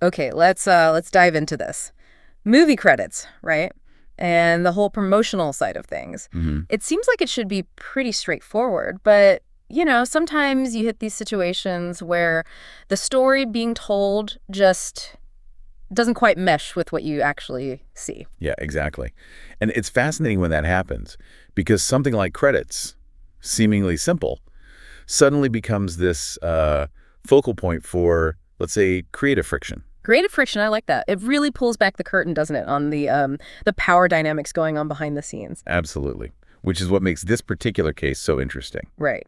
Okay, let's dive into this. Movie credits, right? And the whole promotional side of things. Hmm. It seems like it should be pretty straightforward, but sometimes you hit these situations where the story being told just doesn't quite mesh with what you actually see. Yeah, exactly. And it's fascinating when that happens because something like credits, seemingly simple, suddenly becomes this focal point for, let's say, creative friction. Creative friction, I like that. It really pulls back the curtain, doesn't it, on the power dynamics going on behind the scenes. Absolutely. Which is what makes this particular case so interesting. Right.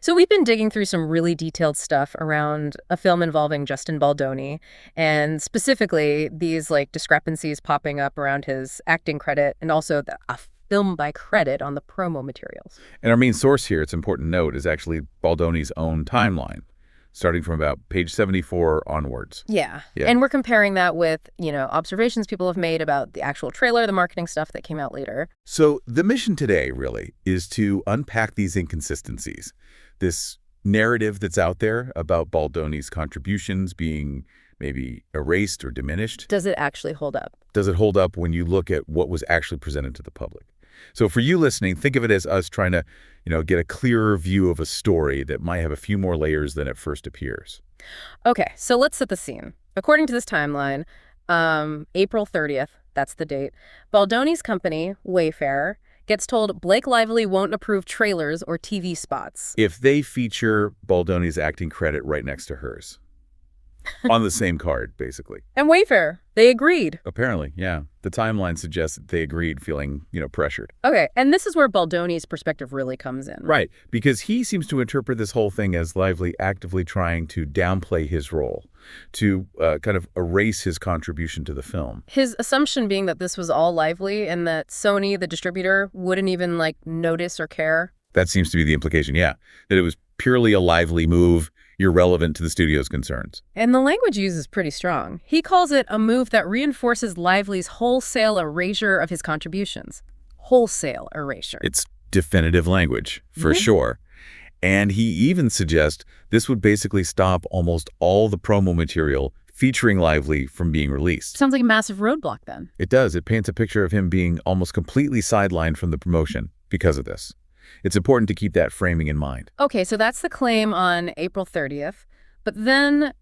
So we've been digging through some really detailed stuff around a film involving Justin Baldoni, and specifically these discrepancies popping up around his acting credit and also a film by credit on the promo materials. And our main source here, it's important to note, is actually Baldoni's own timeline, starting from about page 74 onwards. Yeah. Yeah. And we're comparing that with, observations people have made about the actual trailer, the marketing stuff that came out later. So the mission today, really, is to unpack these inconsistencies, this narrative that's out there about Baldoni's contributions being maybe erased or diminished. Does it actually hold up? Does it hold up when you look at what was actually presented to the public? So for you listening, think of it as us trying to, get a clearer view of a story that might have a few more layers than it first appears. Okay, so let's set the scene. According to this timeline, April 30th, that's the date, Baldoni's company, Wayfarer, gets told Blake Lively won't approve trailers or TV spots. If they feature Baldoni's acting credit right next to hers, on the same card, basically. And Wayfarer, they agreed. Apparently, yeah. The timeline suggests that they agreed, feeling, pressured. Okay, and this is where Baldoni's perspective really comes in. Right, because he seems to interpret this whole thing as Lively actively trying to downplay his role, to kind of erase his contribution to the film. His assumption being that this was all Lively and that Sony, the distributor, wouldn't even, notice or care. That seems to be the implication, yeah. That it was purely a Lively move, irrelevant to the studio's concerns. And the language used is pretty strong. He calls it a move that reinforces Lively's wholesale erasure of his contributions. Wholesale erasure. It's definitive language, for sure. And he even suggests this would basically stop almost all the promo material featuring Lively from being released. Sounds like a massive roadblock then. It does. It paints a picture of him being almost completely sidelined from the promotion because of this. It's important to keep that framing in mind. Okay, so that's the claim on April 30th. But then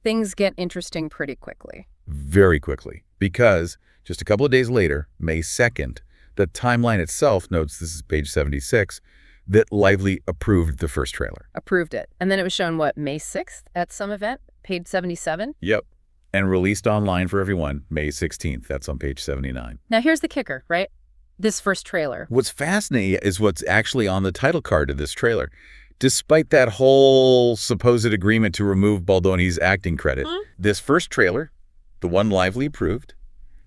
things get interesting pretty quickly. Very quickly. Because just a couple of days later, May 2nd, the timeline itself notes, this is page 76, that Lively approved the first trailer. Approved it. And then it was shown, May 6th at some event? Page 77? Yep. And released online for everyone, May 16th. That's on page 79. Now here's the kicker, right? This first trailer. What's fascinating is what's actually on the title card of this trailer. Despite that whole supposed agreement to remove Baldoni's acting credit, this first trailer, the one Lively approved,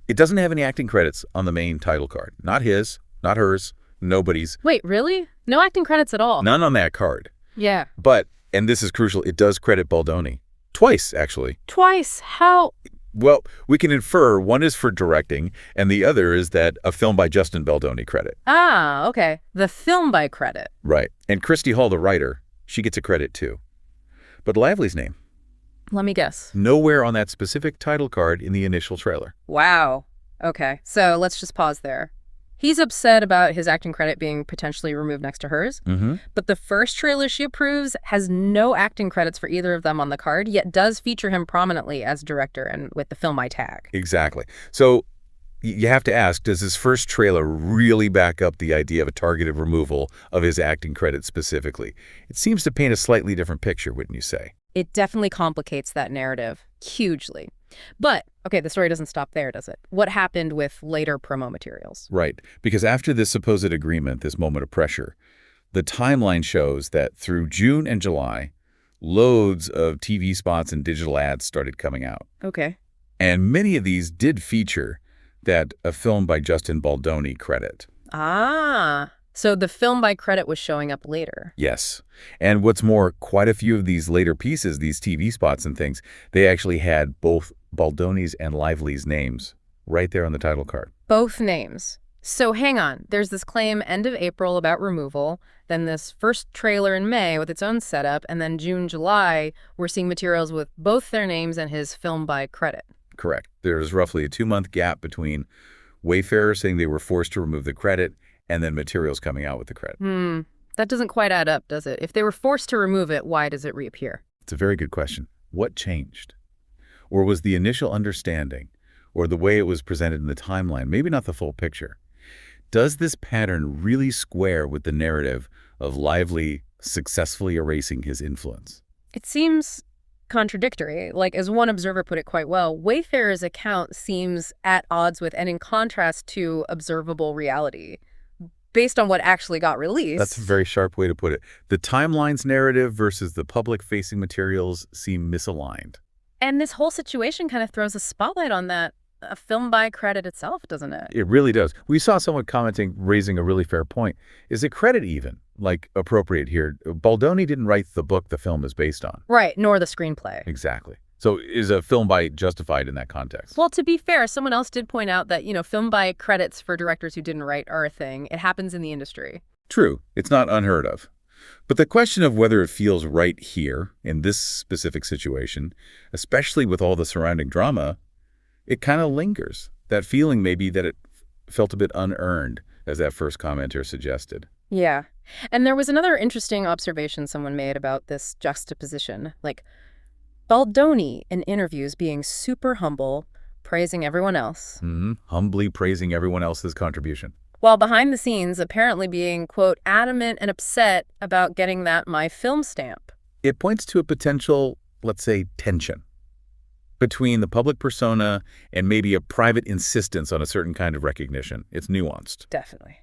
it doesn't have any acting credits on the main title card. Not his, not hers, nobody's. Wait, really? No acting credits at all? None on that card. Yeah. But, and this is crucial, it does credit Baldoni. Twice, actually. Twice? How? Well, we can infer one is for directing, and the other is that a film by Justin Baldoni credit. Ah, okay. The film by credit. Right. And Christy Hall, the writer, she gets a credit too. But Lively's name? Let me guess. Nowhere on that specific title card in the initial trailer. Wow. Okay, so let's just pause there. He's upset about his acting credit being potentially removed next to hers, but the first trailer she approves has no acting credits for either of them on the card, yet does feature him prominently as director and with the film by tag. Exactly. So you have to ask, does this first trailer really back up the idea of a targeted removal of his acting credit specifically? It seems to paint a slightly different picture, wouldn't you say? It definitely complicates that narrative hugely. But, okay, the story doesn't stop there, does it? What happened with later promo materials? Right. Because after this supposed agreement, this moment of pressure, the timeline shows that through June and July, loads of TV spots and digital ads started coming out. Okay. And many of these did feature that a film by Justin Baldoni credit. Ah, so the film by credit was showing up later. Yes. And what's more, quite a few of these later pieces, these TV spots and things, they actually had both Baldoni's and Lively's names right there on the title card. Both names. So hang on. There's this claim end of April about removal. then this first trailer in May with its own setup, and then June, July, we're seeing materials with both their names and his film by credit. Correct. There's roughly a 2-month gap between Wayfarer saying they were forced to remove the credit and then materials coming out with the credit. That doesn't quite add up, does it? If they were forced to remove it, why does it reappear? It's a very good question. What changed? Or was the initial understanding, or the way it was presented in the timeline, maybe not the full picture? Does this pattern really square with the narrative of Lively successfully erasing his influence? It seems contradictory. Like, as one observer put it quite well, Wayfarer's account seems at odds with and in contrast to observable reality, based on what actually got released. That's a very sharp way to put it. The timeline's narrative versus the public-facing materials seem misaligned. And this whole situation kind of throws a spotlight on that film by credit itself, doesn't it? It really does. We saw someone commenting, raising a really fair point. Is it credit even, like, appropriate here? Baldoni didn't write the book the film is based on. Right, nor the screenplay. Exactly. So is a film by justified in that context? Well, to be fair, someone else did point out that, film by credits for directors who didn't write are a thing. It happens in the industry. True. It's not unheard of. But the question of whether it feels right here, in this specific situation, especially with all the surrounding drama, it kind of lingers. That feeling maybe that it felt a bit unearned, as that first commenter suggested. Yeah. And there was another interesting observation someone made about this juxtaposition. Like, Baldoni in interviews being super humble, praising everyone else. Humbly praising everyone else's contribution. While behind the scenes apparently being, quote, adamant and upset about getting that My Film stamp. It points to a potential, let's say, tension between the public persona and maybe a private insistence on a certain kind of recognition. It's nuanced. Definitely.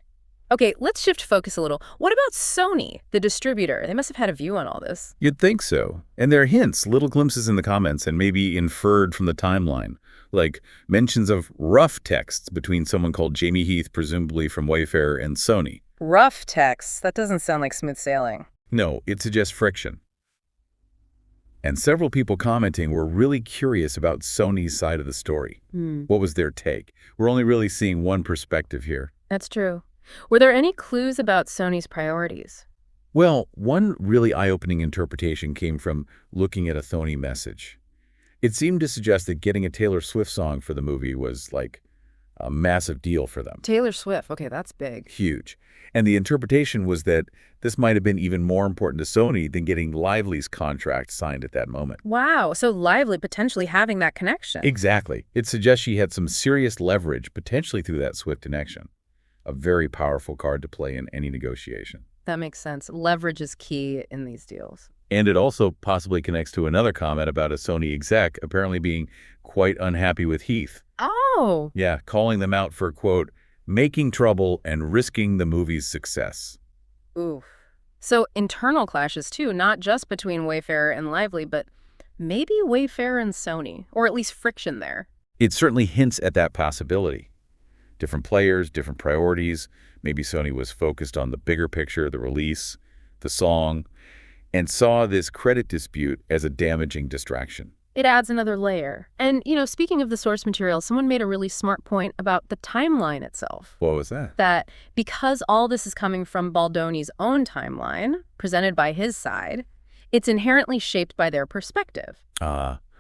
Okay, let's shift focus a little. What about Sony, the distributor? They must have had a view on all this. You'd think so. And there are hints, little glimpses in the comments, and maybe inferred from the timeline, like mentions of rough texts between someone called Jamie Heath, presumably from Wayfarer, and Sony. Rough texts? That doesn't sound like smooth sailing. No, it suggests friction. And several people commenting were really curious about Sony's side of the story. What was their take? We're only really seeing one perspective here. That's true. Were there any clues about Sony's priorities? Well, one really eye-opening interpretation came from looking at a Sony message. It seemed to suggest that getting a Taylor Swift song for the movie was like a massive deal for them. Taylor Swift, okay, that's big. Huge. And the interpretation was that this might have been even more important to Sony than getting Lively's contract signed at that moment. Wow, so Lively potentially having that connection. Exactly. It suggests she had some serious leverage, potentially through that Swift connection. A very powerful card to play in any negotiation. That makes sense. Leverage is key in these deals. And it also possibly connects to another comment about a Sony exec apparently being quite unhappy with Heath. Oh. Yeah, calling them out for, quote, making trouble and risking the movie's success. Oof. So internal clashes, too, not just between Wayfarer and Lively, but maybe Wayfarer and Sony, or at least friction there. It certainly hints at that possibility. Different players, different priorities. Maybe Sony was focused on the bigger picture, the release, the song, and saw this credit dispute as a damaging distraction. It adds another layer. And, speaking of the source material, someone made a really smart point about the timeline itself. What was that? That because all this is coming from Baldoni's own timeline, presented by his side, it's inherently shaped by their perspective.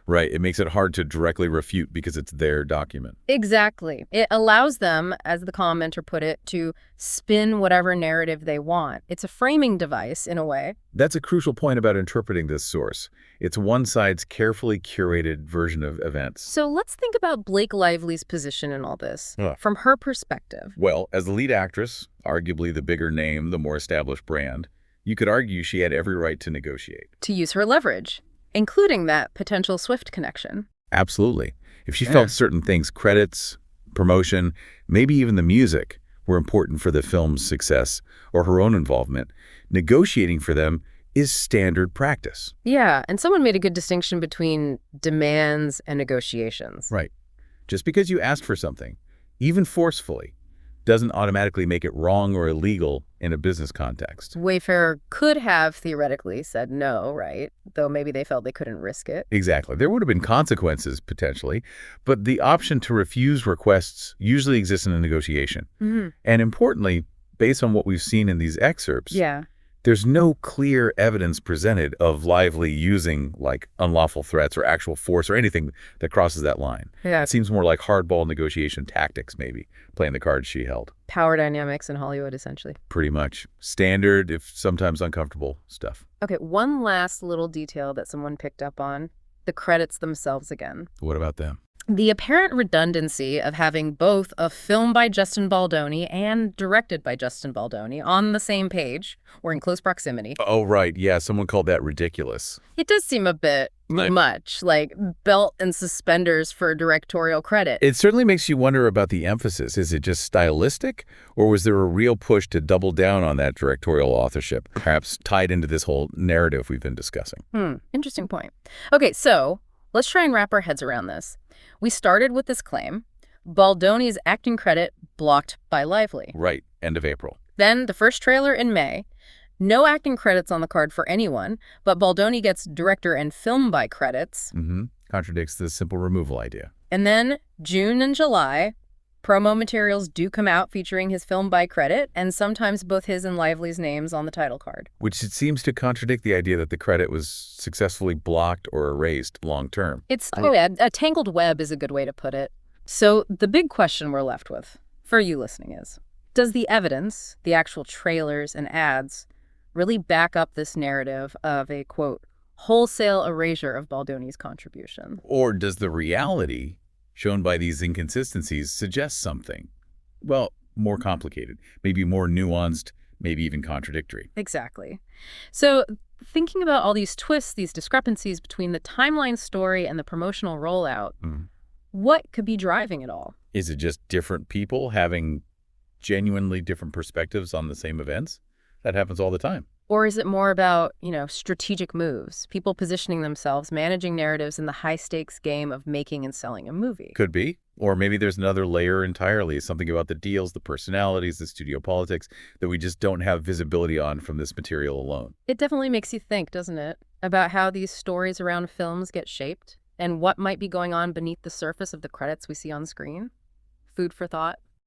Right. It makes it hard to directly refute because it's their document. Exactly. It allows them, as the commenter put it, to spin whatever narrative they want. It's a framing device, in a way. That's a crucial point about interpreting this source. It's one side's carefully curated version of events. So let's think about Blake Lively's position in all this, from her perspective. Well, as the lead actress, arguably the bigger name, the more established brand, you could argue she had every right to negotiate. To use her leverage, including that potential Swift connection. Absolutely. If she felt certain things, credits, promotion, maybe even the music, were important for the film's success or her own involvement, negotiating for them is standard practice. Yeah, and someone made a good distinction between demands and negotiations. Right. Just because you ask for something, even forcefully, doesn't automatically make it wrong or illegal in a business context. Wayfarer could have theoretically said no, right? Though maybe they felt they couldn't risk it. Exactly. There would have been consequences, potentially, but the option to refuse requests usually exists in a negotiation. And importantly, based on what we've seen in these excerpts, There's no clear evidence presented of Lively using, like, unlawful threats or actual force or anything that crosses that line. Yeah. It seems more like hardball negotiation tactics, maybe, playing the cards she held. Power dynamics in Hollywood, essentially. Pretty much. Standard, if sometimes uncomfortable, stuff. Okay, one last little detail that someone picked up on. The credits themselves again. What about them? The apparent redundancy of having both a film by Justin Baldoni and directed by Justin Baldoni on the same page, or in close proximity. Oh, right. Yeah, someone called that ridiculous. It does seem a bit much, like belt and suspenders for directorial credit. It certainly makes you wonder about the emphasis. Is it just stylistic, or was there a real push to double down on that directorial authorship, perhaps tied into this whole narrative we've been discussing? Interesting point. Okay, so let's try and wrap our heads around this. We started with this claim, Baldoni's acting credit blocked by Lively. Right, end of April. Then the first trailer in May, no acting credits on the card for anyone, but Baldoni gets director and film by credits. Contradicts the simple removal idea. And then June and July, promo materials do come out featuring his film by credit, and sometimes both his and Lively's names on the title card. Which it seems to contradict the idea that the credit was successfully blocked or erased long term. A tangled web is a good way to put it. So the big question we're left with, for you listening, is, does the evidence, the actual trailers and ads, really back up this narrative of a, quote, wholesale erasure of Baldoni's contribution? Or does the reality shown by these inconsistencies suggest something? Well, more complicated, maybe more nuanced, maybe even contradictory. Exactly. So thinking about all these twists, these discrepancies between the timeline story and the promotional rollout, what could be driving it all? Is it just different people having genuinely different perspectives on the same events? That happens all the time. Or is it more about, strategic moves, people positioning themselves, managing narratives in the high-stakes game of making and selling a movie? Could be. Or maybe there's another layer entirely, something about the deals, the personalities, the studio politics that we just don't have visibility on from this material alone. It definitely makes you think, doesn't it, about how these stories around films get shaped and what might be going on beneath the surface of the credits we see on screen? Food for thought.